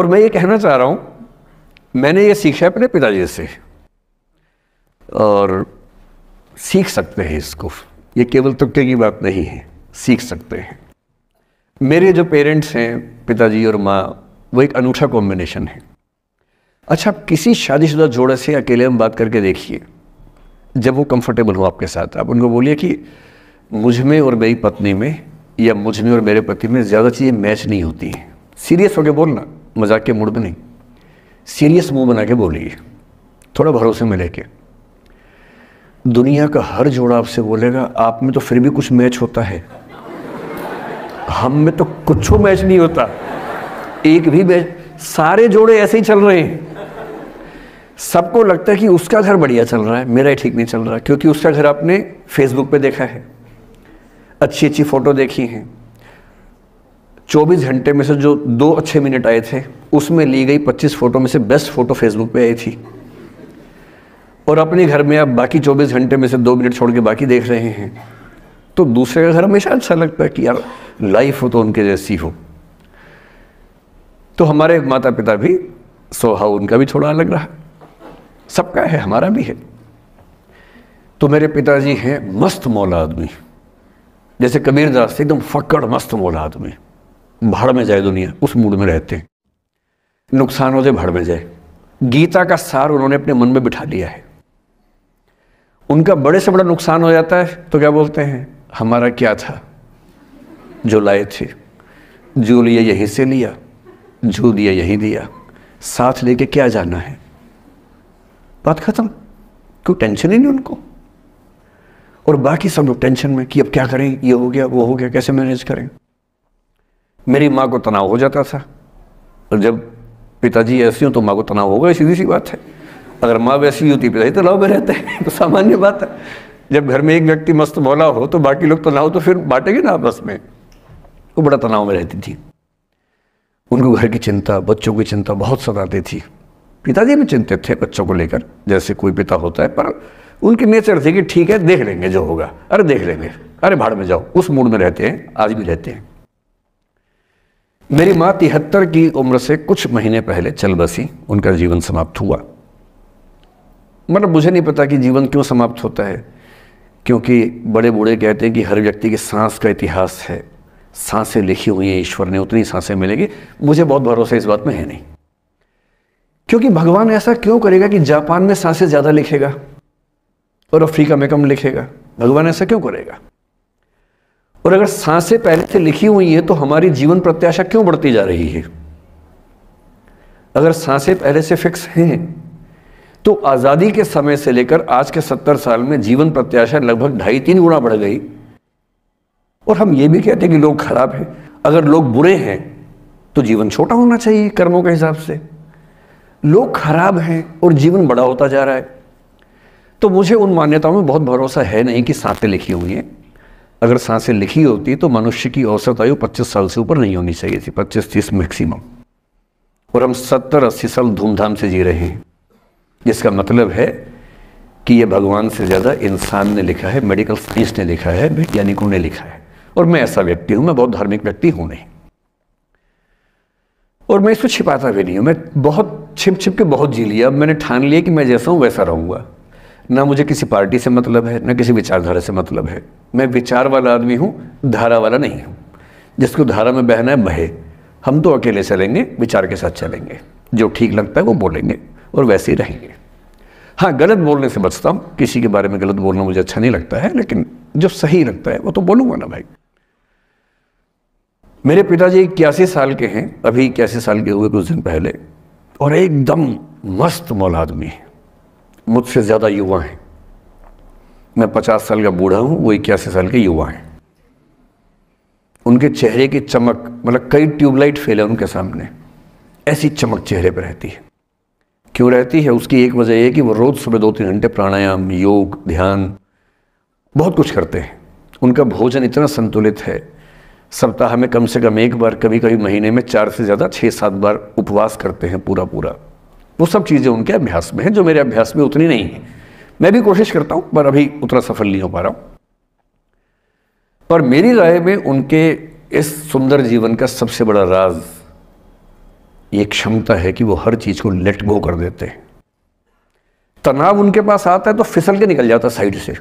और मैं ये कहना चाह रहा हूँ, मैंने ये सीखा है अपने पिताजी से, और सीख सकते हैं इसको, ये केवल तुक्के की बात नहीं है, सीख सकते हैं। मेरे जो पेरेंट्स हैं, पिताजी और माँ, वो एक अनूठा कॉम्बिनेशन है। अच्छा, आप किसी शादीशुदा जोड़े से अकेले में बात करके देखिए, जब वो कंफर्टेबल हो आपके साथ, आप उनको बोलिए कि मुझ में और मेरी पत्नी में, या मुझ में और मेरे पति में ज़्यादा चीज़ें मैच नहीं होती हैं। सीरियस होकर बोलना, मजाक के मूड में नहीं, सीरियस मुंह बना के बोलिए, थोड़ा भरोसे में लेके। दुनिया का हर जोड़ा आपसे बोलेगा आप में तो फिर भी कुछ मैच होता है, हम में तो कुछ मैच नहीं होता, एक भी मैच। सारे जोड़े ऐसे ही चल रहे हैं, सबको लगता है कि उसका घर बढ़िया चल रहा है, मेरा ही ठीक नहीं चल रहा, क्योंकि उसका घर आपने फेसबुक पे देखा है, अच्छी अच्छी फोटो देखी हैं। 24 घंटे में से जो 2 अच्छे मिनट आए थे, उसमें ली गई 25 फोटो में से बेस्ट फोटो फेसबुक पे आई थी, और अपने घर में आप बाकी 24 घंटे में से 2 मिनट छोड़ के बाकी देख रहे हैं। तो दूसरे का घर हमेशा अच्छा लगता है कि यार लाइफ हो तो उनके जैसी हो। तो हमारे माता पिता भी स्वभाव उनका भी थोड़ा अलग रहा, सबका है, हमारा भी है। तो मेरे पिताजी हैं मस्त मौला आदमी, जैसे कबीरदास, एकदम फक्कड़ मस्त मौला आदमी, भाड़ में जाए दुनिया, उस मूड में रहते हैं, नुकसान हो जाए भाड़ में जाए। गीता का सार उन्होंने अपने मन में बिठा लिया है। उनका बड़े से बड़ा नुकसान हो जाता है तो क्या बोलते हैं, हमारा क्या था, जो लाए थे, जो लिया यहीं से लिया, जो दिया यहीं दिया, साथ लेके क्या जाना है, बात खत्म, कोई टेंशन ही नहीं उनको। और बाकी सब लोग टेंशन में कि अब क्या करें, ये हो गया, वो हो गया, कैसे मैनेज करें। मेरी माँ को तनाव हो जाता था, और जब पिताजी ऐसे हो तो माँ को तनाव होगा, सीधी सी बात है। अगर माँ वैसी होती, पिताजी तनाव में रहते हैं, तो सामान्य बात है। जब घर में एक व्यक्ति मस्त मौला हो तो बाकी लोग तनाव तो फिर बांटेंगे ना आपस में। वो बड़ा तनाव में रहती थी, उनको घर की चिंता, बच्चों की चिंता बहुत सताती थी। पिताजी भी चिंतित थे बच्चों को लेकर, जैसे कोई पिता होता है, पर उनकी नेचर थी कि ठीक है देख लेंगे जो होगा, अरे देख लेंगे, अरे भाड़ में जाओ, उस मूड में रहते हैं, आज भी रहते हैं। मेरी माँ 73 की उम्र से कुछ महीने पहले चल बसी, उनका जीवन समाप्त हुआ। मतलब मुझे नहीं पता कि जीवन क्यों समाप्त होता है, क्योंकि बड़े बूढ़े कहते हैं कि हर व्यक्ति की सांस का इतिहास है, सांसें लिखी हुई हैं ईश्वर ने, उतनी सांसें मिलेगी। मुझे बहुत भरोसा इस बात में है नहीं, क्योंकि भगवान ऐसा क्यों करेगा कि जापान में सांसें ज़्यादा लिखेगा और अफ्रीका में कम लिखेगा, भगवान ऐसा क्यों करेगा। और अगर सांसें पहले से लिखी हुई हैं तो हमारी जीवन प्रत्याशा क्यों बढ़ती जा रही है। अगर सांसें पहले से फिक्स हैं तो आज़ादी के समय से लेकर आज के 70 साल में जीवन प्रत्याशा लगभग 2.5-3 गुना बढ़ गई। और हम ये भी कहते हैं कि लोग खराब हैं। अगर लोग बुरे हैं तो जीवन छोटा होना चाहिए कर्मों के हिसाब से। लोग खराब हैं और जीवन बड़ा होता जा रहा है। तो मुझे उन मान्यताओं में बहुत भरोसा है नहीं कि सांसें लिखी हुई हैं। अगर सांसें लिखी होती तो मनुष्य की औसत आयु 25 साल से ऊपर नहीं होनी चाहिए थी, 25-30 मैक्सिमम। और हम 70-80 साल धूमधाम से जी रहे हैं, जिसका मतलब है कि ये भगवान से ज़्यादा इंसान ने लिखा है, मेडिकल साइंस ने लिखा है, वैज्ञानिकों ने लिखा है। और मैं ऐसा व्यक्ति हूँ, मैं बहुत धार्मिक व्यक्ति हूँ नहीं, और मैं इसको छिपाता भी नहीं हूँ। मैं बहुत छिप छिप के बहुत जी लिया। अब मैंने ठान लिया कि मैं जैसा हूँ वैसा रहूँगा। ना मुझे किसी पार्टी से मतलब है, ना किसी विचारधारा से मतलब है। मैं विचार वाला आदमी हूँ, धारा वाला नहीं हूँ। जिसको धारा में बहना है बहे, हम तो अकेले चलेंगे, विचार के साथ चलेंगे। जो ठीक लगता है वो बोलेंगे और वैसे ही रहेंगे। हाँ, गलत बोलने से बचता हूँ, किसी के बारे में गलत बोलना मुझे अच्छा नहीं लगता है, लेकिन जो सही लगता है वो तो बोलूँगा ना भाई। मेरे पिताजी 81 साल के हैं, अभी 81 साल के हुए कुछ दिन पहले, और एकदम मस्त मौला आदमी है। मुझसे ज़्यादा युवा हैं। मैं 50 साल का बूढ़ा हूँ, वो 81 साल के युवा हैं। उनके चेहरे की चमक, मतलब कई ट्यूबलाइट फेल है उनके सामने, ऐसी चमक चेहरे पर रहती है। क्यों रहती है? उसकी एक वजह यह कि वो रोज़ सुबह 2-3 घंटे प्राणायाम, योग, ध्यान, बहुत कुछ करते हैं। उनका भोजन इतना संतुलित है, सप्ताह में कम से कम 1 बार, कभी कभी महीने में 4 से ज़्यादा 6-7 बार उपवास करते हैं पूरा। वो सब चीज़ें उनके अभ्यास में हैं, जो मेरे अभ्यास में उतनी नहीं है। मैं भी कोशिश करता हूँ, पर अभी उतना सफल नहीं हो पा रहा हूँ। पर मेरी राय में उनके इस सुंदर जीवन का सबसे बड़ा राज ये क्षमता है कि वो हर चीज़ को लेट गो कर देते हैं। तनाव उनके पास आता है तो फिसल के निकल जाता साइड से,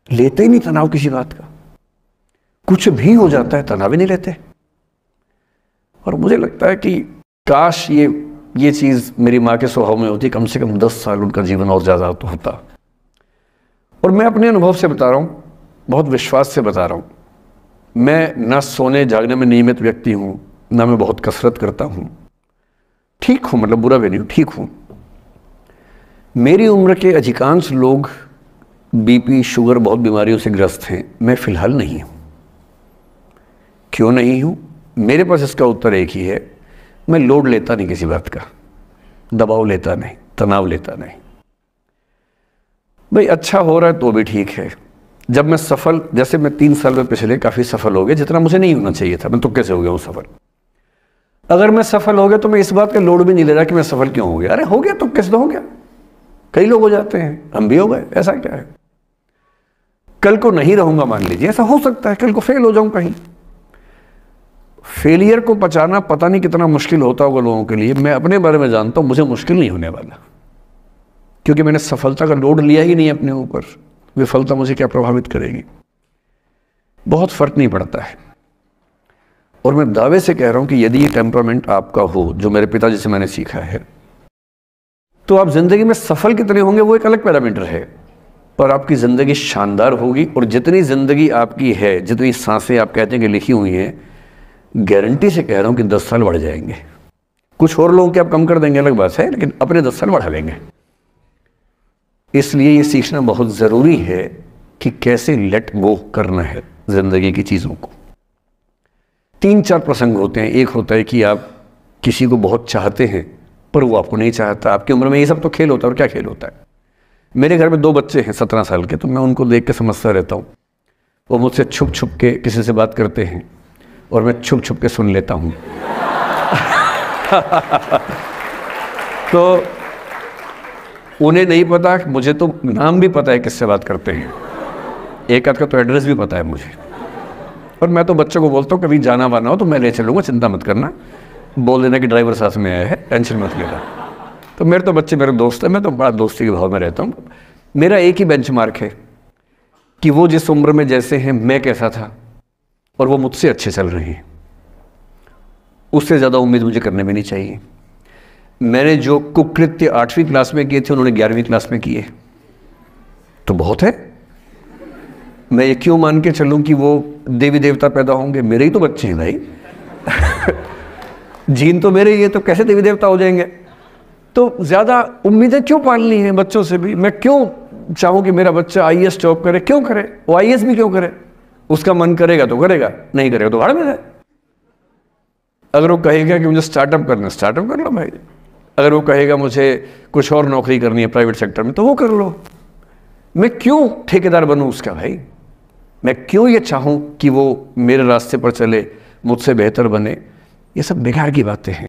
लेते ही नहीं तनाव किसी बात का। कुछ भी हो जाता है तनाव ही नहीं लेते। और मुझे लगता है कि काश ये चीज़ मेरी माँ के स्वभाव में होती, कम से कम 10 साल उनका जीवन और ज़्यादा तो होता। और मैं अपने अनुभव से बता रहा हूँ, बहुत विश्वास से बता रहा हूँ। मैं ना सोने जागने में नियमित व्यक्ति हूँ, ना मैं बहुत कसरत करता हूँ। ठीक हूँ, मतलब बुरा भी नहीं हूँ, ठीक हूँ। मेरी उम्र के अधिकांश लोग बीपी, शुगर, बहुत बीमारियों से ग्रस्त हैं। मैं फिलहाल नहीं हूँ। क्यों नहीं हूँ? मेरे पास इसका उत्तर एक ही है, मैं लोड लेता नहीं किसी बात का, दबाव लेता नहीं, तनाव लेता नहीं। भाई अच्छा हो रहा है तो भी ठीक है। जब मैं सफल, जैसे मैं 3 साल में पिछले काफ़ी सफल हो गया, जितना मुझे नहीं होना चाहिए था, मैं तो कैसे हो गया हूँ सफल। अगर मैं सफल हो गया तो मैं इस बात का लोड भी नहीं ले रहा कि मैं सफल क्यों हो गया। अरे हो गया तो कैसे तो हो गया, कई लोग हो जाते हैं, हम भी हो गए, ऐसा क्या है। कल को नहीं रहूंगा, मान लीजिए, ऐसा हो सकता है, कल को फेल हो जाऊं कहीं। फेलियर को पचाना पता नहीं कितना मुश्किल होता होगा लोगों के लिए। मैं अपने बारे में जानता हूं, मुझे मुश्किल नहीं होने वाला, क्योंकि मैंने सफलता का लोड लिया ही नहीं अपने ऊपर। विफलता मुझे क्या प्रभावित करेगी, बहुत फर्क नहीं पड़ता है। और मैं दावे से कह रहा हूं कि यदि ये टेम्परामेंट आपका हो, जो मेरे पिताजी से मैंने सीखा है, तो आप जिंदगी में सफल कितने होंगे वो एक अलग पैरामीटर है, पर आपकी ज़िंदगी शानदार होगी। और जितनी ज़िंदगी आपकी है, जितनी सांसें आप कहते हैं कि लिखी हुई हैं, गारंटी से कह रहा हूं कि 10 साल बढ़ जाएंगे। कुछ और लोगों के आप कम कर देंगे अलग बात है, लेकिन अपने 10 साल बढ़ा लेंगे। इसलिए ये सीखना बहुत ज़रूरी है कि कैसे लेट गो करना है ज़िंदगी की चीज़ों को। 3-4 प्रसंग होते हैं। एक होता है कि आप किसी को बहुत चाहते हैं पर वो आपको नहीं चाहता। आपकी उम्र में ये सब तो खेल होता है, और क्या खेल होता है। मेरे घर में 2 बच्चे हैं 17 साल के, तो मैं उनको देख के समझता रहता हूँ। वो मुझसे छुप छुप के किसी से बात करते हैं और मैं छुप छुप के सुन लेता हूँ। तो उन्हें नहीं पता, मुझे तो नाम भी पता है किससे बात करते हैं, एक आध का तो एड्रेस भी पता है मुझे। और मैं तो बच्चों को बोलता हूँ कभी जाना वाना हो तो मैं ले चलूँगा, चिंता मत करना, बोल देना कि ड्राइवर साथ में आया है, टेंशन मत लेना। तो मेरे तो बच्चे मेरे दोस्त हैं, मैं तो बड़ा दोस्ती के भाव में रहता हूँ। मेरा एक ही बेंचमार्क है कि वो जिस उम्र में जैसे हैं मैं कैसा था, और वो मुझसे अच्छे चल रहे हैं। उससे ज़्यादा उम्मीद मुझे करने भी नहीं चाहिए। मैंने जो कुकृत्य 8वीं क्लास में किए थे उन्होंने 11वीं क्लास में किए, तो बहुत है। मैं ये क्यों मान के चलूँ कि वो देवी देवता पैदा होंगे? मेरे ही तो बच्चे हैं भाई। जीन तो मेरे ही है, तो कैसे देवी देवता हो जाएंगे? तो ज़्यादा उम्मीदें क्यों पालनी है बच्चों से भी? मैं क्यों चाहूँ कि मेरा बच्चा IAS जॉब करे? क्यों करे? वो IAS भी क्यों करे? उसका मन करेगा तो करेगा, नहीं करेगा तो भाड़ में जाए। अगर वो कहेगा कि मुझे स्टार्टअप करना है, स्टार्टअप कर लो भाई। अगर वो कहेगा मुझे कुछ और नौकरी करनी है प्राइवेट सेक्टर में, तो वो कर लो। मैं क्यों ठेकेदार बनूं उसका भाई? मैं क्यों ये चाहूँ कि वो मेरे रास्ते पर चले, मुझसे बेहतर बने? ये सब बेकार की बातें हैं।